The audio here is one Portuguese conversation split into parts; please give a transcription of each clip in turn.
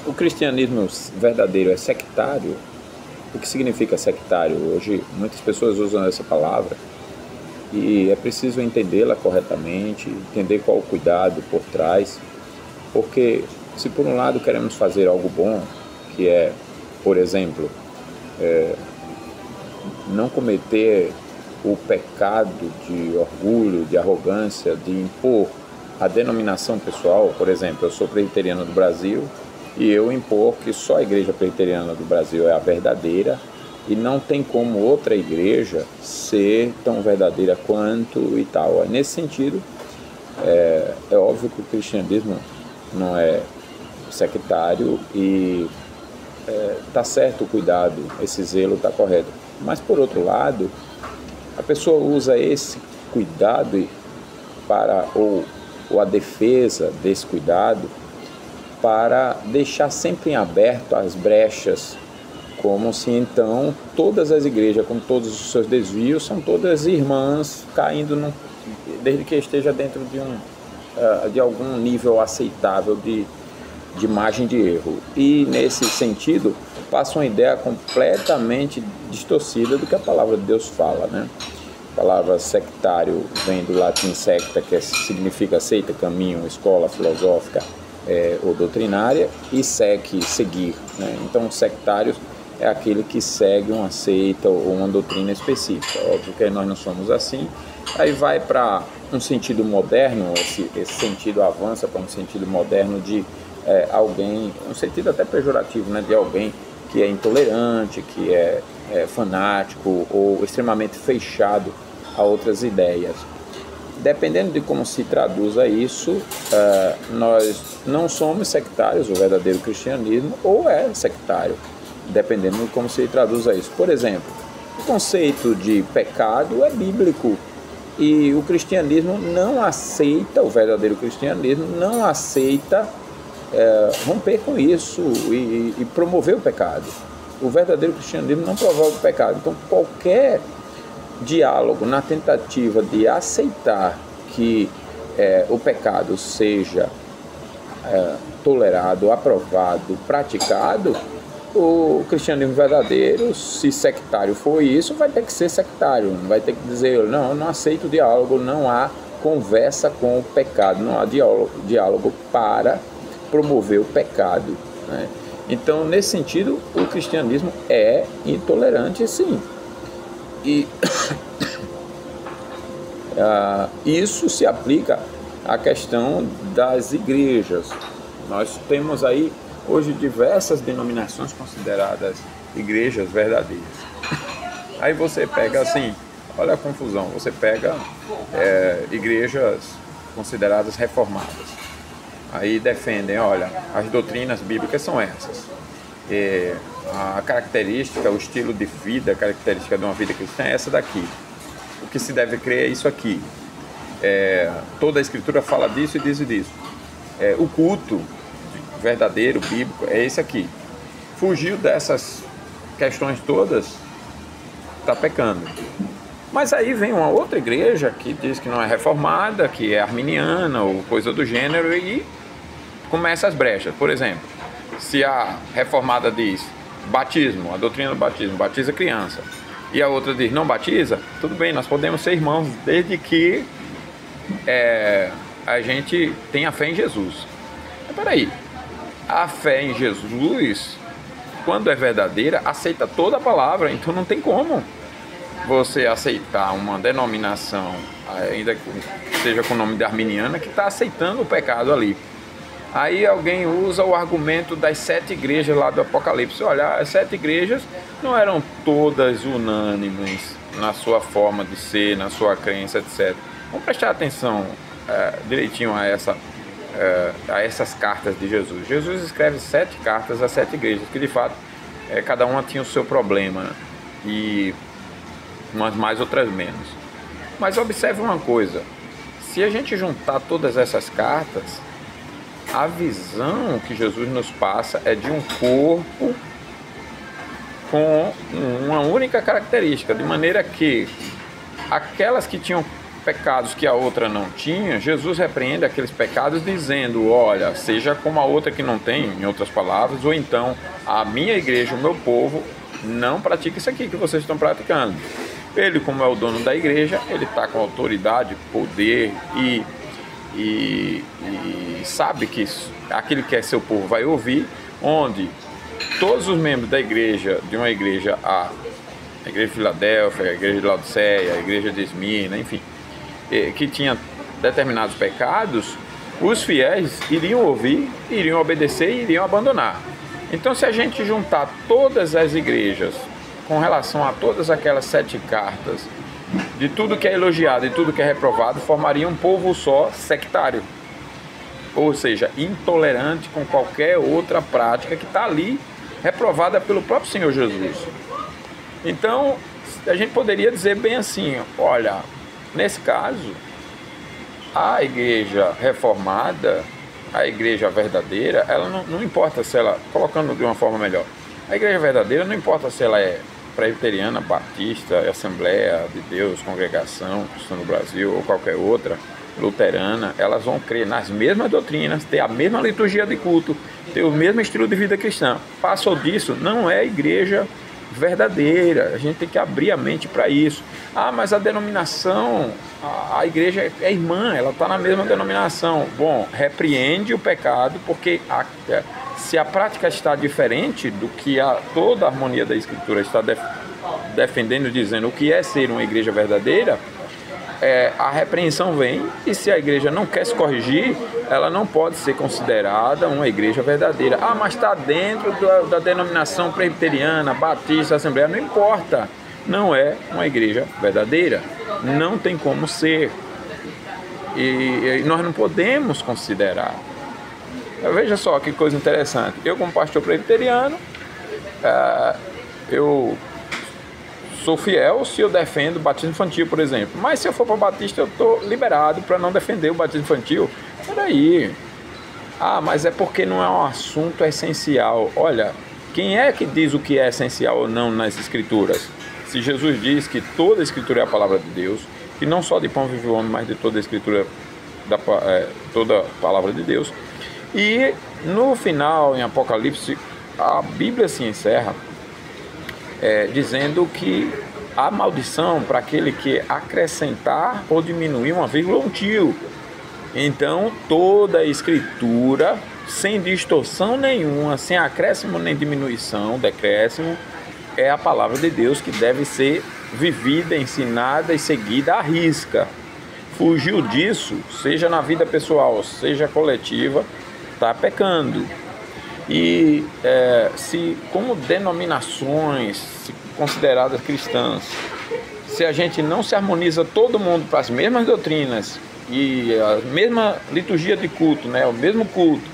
O cristianismo verdadeiro é sectário? O que significa sectário? Hoje muitas pessoas usam essa palavra e é preciso entendê-la corretamente, entender qual o cuidado por trás, porque se por um lado queremos fazer algo bom, que é, por exemplo, não cometer o pecado de orgulho, de arrogância, de impor a denominação pessoal. Por exemplo, eu sou presbiteriano do Brasil e eu impor que só a igreja presbiteriana do Brasil é a verdadeira e não tem como outra igreja ser tão verdadeira quanto e tal. Nesse sentido, é óbvio que o cristianismo não é sectário e está certo o cuidado, esse zelo está correto. Mas, por outro lado, a pessoa usa esse cuidado para, ou a defesa desse cuidado, para deixar sempre em aberto as brechas, como se então todas as igrejas, com todos os seus desvios, são todas irmãs caindo, desde que esteja dentro de algum nível aceitável de margem de erro. E nesse sentido passa uma ideia completamente distorcida do que a palavra de Deus fala, né? A palavra sectário vem do latim secta, que significa seita, caminho, escola filosófica ou doutrinária, e seguir, né? Então sectário é aquele que segue uma seita ou uma doutrina específica. Óbvio que nós não somos assim. Aí vai para um sentido moderno, esse sentido avança para um sentido moderno de alguém, um sentido até pejorativo, né, de alguém que é intolerante, que é fanático ou extremamente fechado a outras ideias. Dependendo de como se traduza isso, nós não somos sectários, o verdadeiro cristianismo, ou é sectário, dependendo de como se traduza isso. Por exemplo, o conceito de pecado é bíblico e o cristianismo não aceita, o verdadeiro cristianismo não aceita romper com isso e promover o pecado. O verdadeiro cristianismo não promove o pecado. Então, qualquer diálogo na tentativa de aceitar que o pecado seja tolerado, aprovado, praticado, o cristianismo verdadeiro, se sectário for isso, vai ter que ser sectário, vai ter que dizer, não, eu não aceito o diálogo, não há conversa com o pecado, não há diálogo para promover o pecado, né? Então, nesse sentido, o cristianismo é intolerante, sim. E isso se aplica à questão das igrejas. Nós temos aí hoje diversas denominações consideradas igrejas verdadeiras. Aí você pega assim, olha a confusão, você pega igrejas consideradas reformadas. Aí defendem, olha, as doutrinas bíblicas são essas. A característica, o estilo de vida, a característica de uma vida cristã é essa daqui. O que se deve crer é isso aqui. Toda a escritura fala disso e disso e disso. O culto verdadeiro, bíblico, é esse aqui. Fugiu dessas questões todas, está pecando. Mas aí vem uma outra igreja que diz que não é reformada, que é arminiana ou coisa do gênero e começa as brechas. Por exemplo, se a reformada diz batismo, a doutrina do batismo, batiza criança, e a outra diz não batiza, tudo bem, nós podemos ser irmãos desde que a gente tenha fé em Jesus. Mas peraí, a fé em Jesus, quando é verdadeira, aceita toda a palavra, então não tem como você aceitar uma denominação, ainda que seja com o nome de arminiana, que está aceitando o pecado ali. Aí alguém usa o argumento das 7 igrejas lá do Apocalipse. Olha, as 7 igrejas não eram todas unânimes na sua forma de ser, na sua crença, etc. Vamos prestar atenção direitinho a essas cartas de Jesus. Jesus escreve 7 cartas a 7 igrejas, que de fato cada uma tinha o seu problema, e umas mais, outras menos. Mas observe uma coisa, se a gente juntar todas essas cartas, a visão que Jesus nos passa é de um corpo com uma única característica, de maneira que aquelas que tinham pecados que a outra não tinha, Jesus repreende aqueles pecados dizendo, olha, seja como a outra que não tem, em outras palavras, ou então a minha igreja, o meu povo, não pratica isso aqui que vocês estão praticando. Ele, como é o dono da igreja, ele está com autoridade, poder e sabe que aquilo que é seu povo vai ouvir, onde todos os membros da igreja, de uma igreja A igreja de Filadélfia, a igreja de Laodiceia, a igreja de Esmirna, enfim, que tinha determinados pecados, os fiéis iriam ouvir, iriam obedecer e iriam abandonar. Então, se a gente juntar todas as igrejas com relação a todas aquelas 7 cartas, de tudo que é elogiado e tudo que é reprovado, formaria um povo só sectário, ou seja, intolerante com qualquer outra prática que está ali reprovada pelo próprio Senhor Jesus. Então, a gente poderia dizer bem assim, olha, nesse caso, a igreja reformada, a igreja verdadeira, ela não importa se ela, colocando de uma forma melhor, a igreja verdadeira não importa se ela é presbiteriana, batista, Assembleia de Deus, Congregação Cristã no Brasil ou qualquer outra, luterana, elas vão crer nas mesmas doutrinas, ter a mesma liturgia de culto, ter o mesmo estilo de vida cristã. Passou disso, não é igreja verdadeira. A gente tem que abrir a mente para isso. Ah, mas a denominação, a igreja é irmã, ela está na mesma denominação. Bom, repreende o pecado, porque se a prática está diferente do que toda a harmonia da Escritura está defendendo, dizendo o que é ser uma igreja verdadeira, a repreensão vem, e se a igreja não quer se corrigir, ela não pode ser considerada uma igreja verdadeira. Ah, mas está dentro da denominação presbiteriana, batista, assembleia, não importa. Não é uma igreja verdadeira. Não tem como ser. E nós não podemos considerar. Veja só que coisa interessante. Eu, como pastor presbiteriano, eu sou fiel se eu defendo o batismo infantil, por exemplo. Mas se eu for para o batista, eu estou liberado para não defender o batismo infantil. Peraí. Ah, mas é porque não é um assunto essencial. Olha, quem é que diz o que é essencial ou não nas Escrituras? Se Jesus diz que toda a Escritura é a palavra de Deus, que não só de pão vive o homem, mas de toda a Escritura, toda a palavra de Deus. E no final, em Apocalipse, a Bíblia se encerra dizendo que há maldição para aquele que acrescentar ou diminuir uma vírgula ou um tio. Então, toda a Escritura, sem distorção nenhuma, sem acréscimo nem diminuição, decréscimo, é a palavra de Deus que deve ser vivida, ensinada e seguida à risca. Fugiu disso, seja na vida pessoal, seja coletiva, está pecando. E se como denominações consideradas cristãs, se a gente não se harmoniza todo mundo para as mesmas doutrinas e a mesma liturgia de culto, né, o mesmo culto,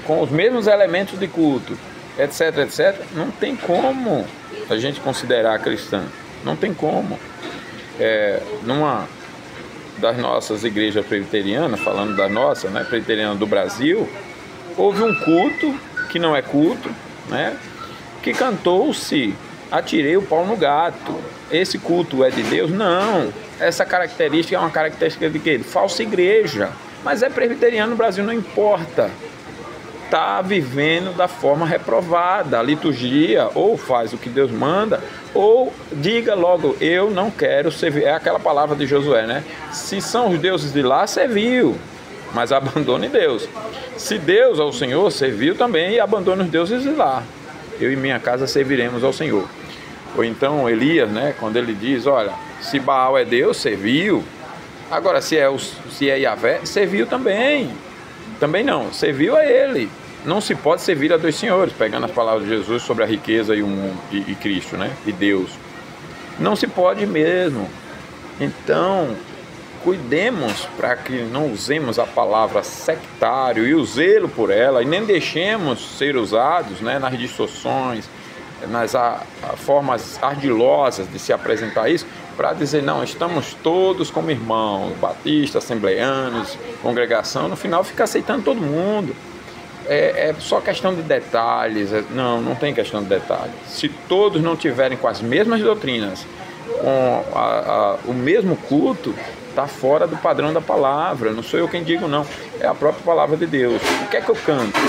com os mesmos elementos de culto, etc, etc, não tem como a gente considerar cristã. Não tem como. Numa das nossas igrejas presbiterianas, falando da nossa, né, presbiteriana do Brasil, houve um culto que não é culto, né, que cantou-se "Atirei o pau no gato". Esse culto é de Deus? Não. Essa característica é uma característica de quê? De falsa igreja. Mas é presbiteriano no Brasil, não importa. Está vivendo da forma reprovada. A liturgia, ou faz o que Deus manda, ou diga logo, eu não quero servir. É aquela palavra de Josué, né? Se são os deuses de lá, serviu, mas abandone Deus. Se Deus é o Senhor, serviu também, e abandone os deuses de lá. Eu e minha casa serviremos ao Senhor. Ou então Elias, né, quando ele diz, olha, se Baal é Deus, serviu. Agora, se é Yahvé, serviu também. Também não, serviu a ele. Não se pode servir a dois senhores, pegando as palavras de Jesus sobre a riqueza e o mundo, e Cristo, né, e Deus. Não se pode mesmo. Então, cuidemos para que não usemos a palavra sectário e o zelo por ela, e nem deixemos ser usados, né, nas distorções, nas formas ardilosas de se apresentar isso, para dizer, não, estamos todos como irmãos, batistas, assembleanos, congregação, no final fica aceitando todo mundo. É só questão de detalhes. Não tem questão de detalhes. Se todos não tiverem com as mesmas doutrinas, o mesmo culto está fora do padrão da palavra. Não sou eu quem digo, não. É a própria palavra de Deus. O que é que eu canto?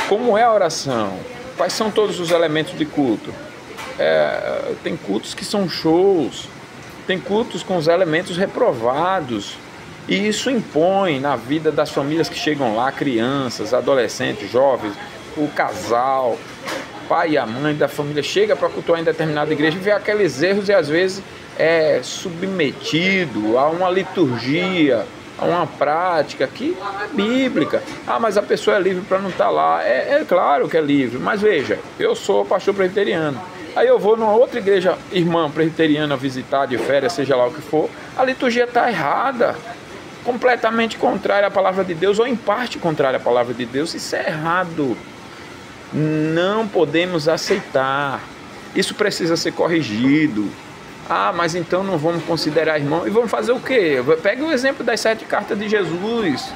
Como é a oração? Quais são todos os elementos de culto? Tem cultos que são shows, tem cultos com os elementos reprovados, e isso impõe na vida das famílias que chegam lá, crianças, adolescentes, jovens, o casal, pai e a mãe da família chega para cultuar em determinada igreja e vê aqueles erros e às vezes é submetido a uma liturgia, a uma prática que não é bíblica. Mas a pessoa é livre para não estar lá. É claro que é livre, mas veja, eu sou pastor presbiteriano. Aí eu vou numa outra igreja irmã presbiteriana visitar de férias, seja lá o que for, a liturgia está errada, completamente contrária à palavra de Deus, ou em parte contrária à palavra de Deus. Isso é errado. Não podemos aceitar. Isso precisa ser corrigido. Mas então não vamos considerar irmão. E vamos fazer o quê? Pega o exemplo das 7 cartas de Jesus.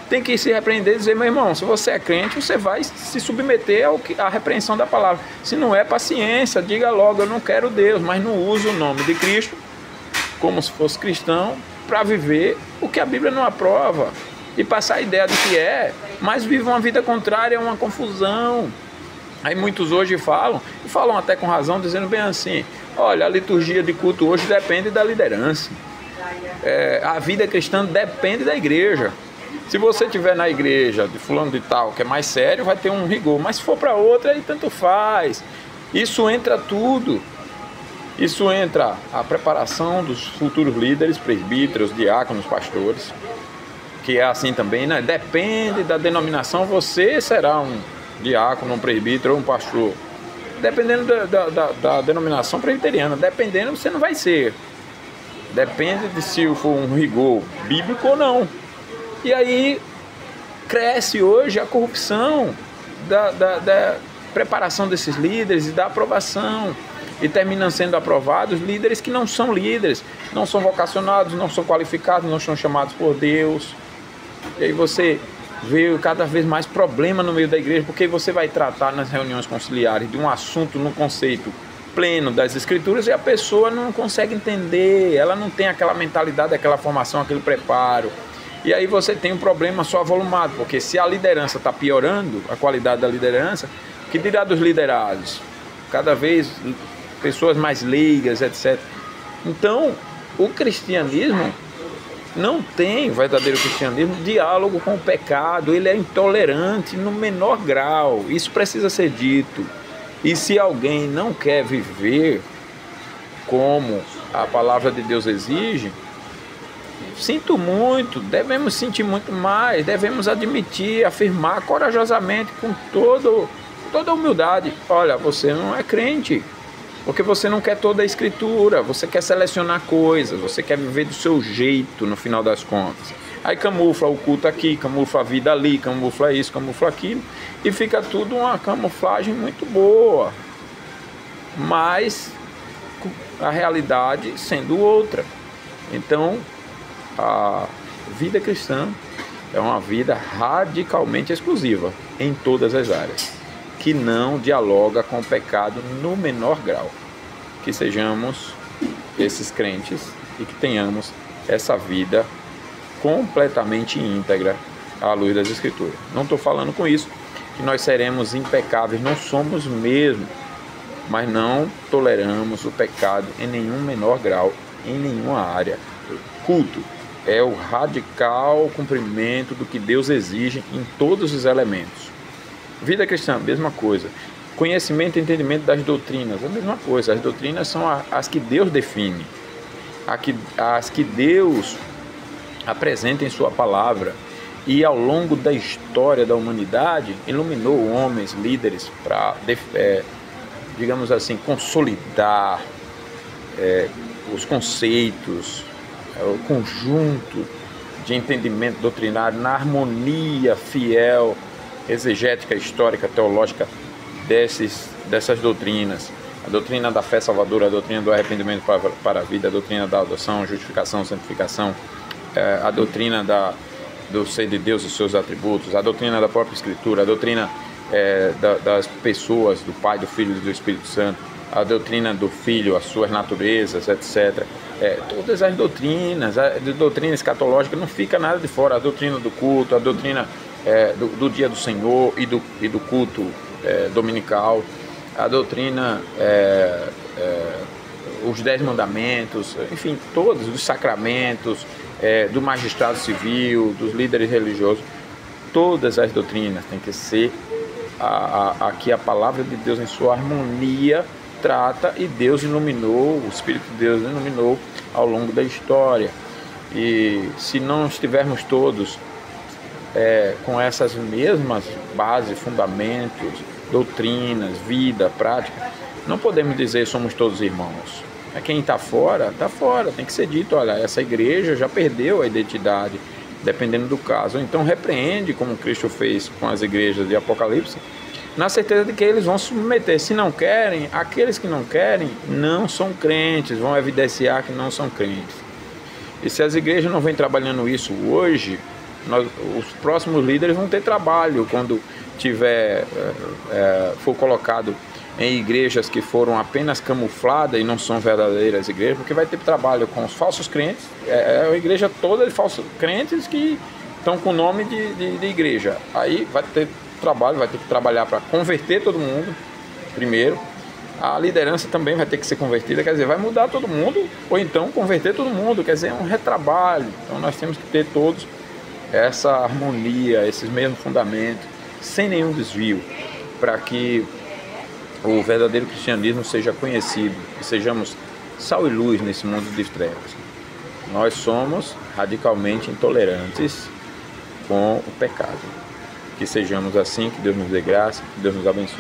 Tem que se repreender e dizer, meu irmão, se você é crente, você vai se submeter à repreensão da palavra. Se não é, paciência, diga logo, eu não quero Deus, mas não uso o nome de Cristo como se fosse cristão para viver o que a Bíblia não aprova e passar a ideia de que mas vive uma vida contrária, é uma confusão. Aí muitos hoje falam, e falam até com razão, dizendo bem assim, olha, a liturgia de culto hoje depende da liderança. A vida cristã depende da igreja. Se você estiver na igreja de fulano de tal, que é mais sério, vai ter um rigor. Mas se for para outra, aí tanto faz. Isso entra tudo. Isso entra a preparação dos futuros líderes, presbíteros, diáconos, pastores, que é assim também, né? Depende da denominação, você será um diácono, um presbítero ou um pastor. Dependendo da denominação presbiteriana, dependendo, você não vai ser. Depende de se for um rigor bíblico ou não. E aí cresce hoje a corrupção da preparação desses líderes e da aprovação. E terminam sendo aprovados líderes que não são líderes, não são vocacionados, não são qualificados, não são chamados por Deus. E aí você vê cada vez mais problema no meio da igreja, porque você vai tratar nas reuniões conciliares de um assunto, num conceito pleno das escrituras, e a pessoa não consegue entender, ela não tem aquela mentalidade, aquela formação, aquele preparo. E aí você tem um problema só avolumado, porque se a liderança está piorando, a qualidade da liderança, o que dirá dos liderados? Cada vez pessoas mais leigas, etc. Então, o cristianismo não tem, o verdadeiro cristianismo, diálogo com o pecado. Ele é intolerante no menor grau. Isso precisa ser dito. E se alguém não quer viver como a palavra de Deus exige, sinto muito, devemos sentir muito mais, devemos admitir, afirmar corajosamente, com toda a humildade, olha, você não é crente, porque você não quer toda a escritura, você quer selecionar coisas, você quer viver do seu jeito no final das contas. Aí camufla o culto aqui, camufla a vida ali, camufla isso, camufla aquilo, e fica tudo uma camuflagem muito boa, mas a realidade sendo outra. Então, a vida cristã é uma vida radicalmente exclusiva em todas as áreas, que não dialoga com o pecado no menor grau. Que sejamos esses crentes e que tenhamos essa vida completamente íntegra à luz das Escrituras. Não estou falando com isso que nós seremos impecáveis, não somos mesmo, mas não toleramos o pecado em nenhum menor grau, em nenhuma área. Culto é o radical cumprimento do que Deus exige em todos os elementos. Vida cristã, mesma coisa. Conhecimento e entendimento das doutrinas, a mesma coisa. As doutrinas são as que Deus define, as que Deus apresenta em sua palavra, e ao longo da história da humanidade iluminou homens, líderes, para, digamos assim, consolidar os conceitos, o conjunto de entendimento doutrinário na harmonia fiel, exegética, histórica, teológica dessas doutrinas. A doutrina da fé salvadora, a doutrina do arrependimento para a vida, a doutrina da adoção, justificação, santificação, a doutrina do ser de Deus e seus atributos, a doutrina da própria Escritura, a doutrina das pessoas, do Pai, do Filho e do Espírito Santo. a doutrina do Filho, as suas naturezas, etc. Todas as doutrinas escatológicas, não fica nada de fora. A doutrina do culto, a doutrina do dia do Senhor e do culto dominical, a doutrina, os 10 mandamentos, enfim, todos os sacramentos, do magistrado civil, dos líderes religiosos, todas as doutrinas têm que ser aqui a palavra de Deus em sua harmonia trata, e Deus iluminou, o Espírito de Deus iluminou ao longo da história. E se não estivermos todos com essas mesmas bases, fundamentos, doutrinas, vida, prática, não podemos dizer somos todos irmãos. Quem está fora, tem que ser dito, olha, essa igreja já perdeu a identidade, dependendo do caso. Então repreende, como Cristo fez com as igrejas de Apocalipse, na certeza de que eles vão se submeter. Se não querem, aqueles que não querem não são crentes, vão evidenciar que não são crentes. E se as igrejas não vêm trabalhando isso hoje, os próximos líderes vão ter trabalho quando for colocado em igrejas que foram apenas camufladas e não são verdadeiras igrejas, porque vai ter trabalho com os falsos crentes, a igreja toda de falsos crentes que estão com o nome de igreja. Aí vai ter trabalho, vai ter que trabalhar para converter todo mundo primeiro. A liderança também vai ter que ser convertida, quer dizer, vai mudar todo mundo, ou então converter todo mundo, quer dizer, é um retrabalho. Então nós temos que ter todos essa harmonia, esses mesmos fundamentos, sem nenhum desvio, para que o verdadeiro cristianismo seja conhecido, que sejamos sal e luz nesse mundo de trevas. Nós somos radicalmente intolerantes com o pecado. Que sejamos assim, que Deus nos dê graça, que Deus nos abençoe.